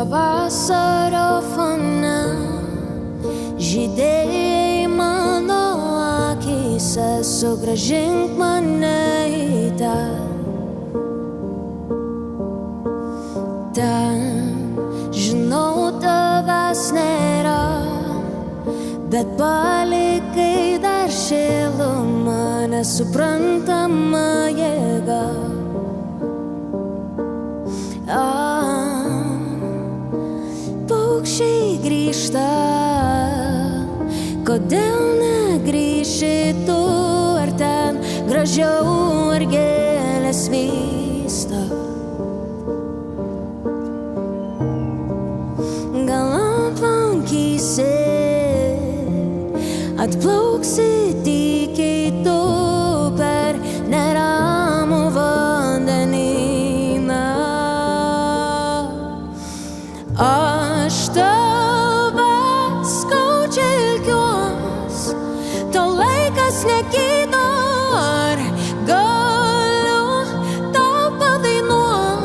Pavasario fone žydėjai mano akyse, sugrąžink mane į ten, žinau tavęs nėra, bet palikai dar šilumą, nesuprantama jėga. Paukščiai grįžta, kodėl negrįši tu, ar ten gražiau, ar gėlės vysta? Gal aplankysi, atplauksi tykiai tu per neramų vandenyną. Aš tave skaudžiai ilgiuos, to laikas nekydo, ar galiu tau padainuot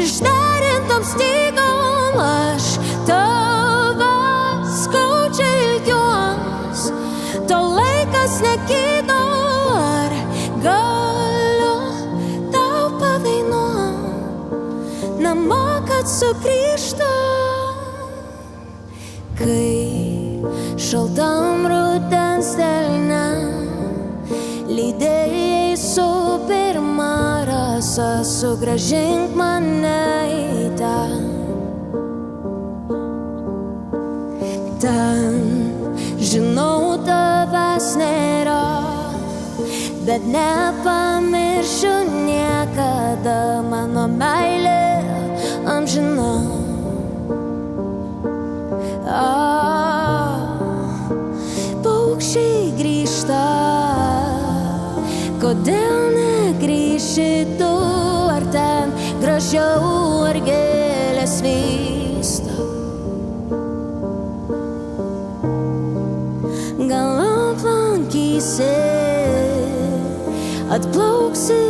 išderintom stygom. Aš tave skaudžiai ilgiuos, to laikas nekydo, ar galiu tau padainuot namo, kad sugrįžtų. Kai šaltam rudens delne lydėjai su pirma rasa, sugrąžink mane į ten, žinau tavęs nėra, bet nepamiršiu niekada, mano meilė amžina. Paukščiai grįžta, kodėl negrįši tu, ar ten gražiau, ar gėlės vysta? Gal aplankysi, atplauksi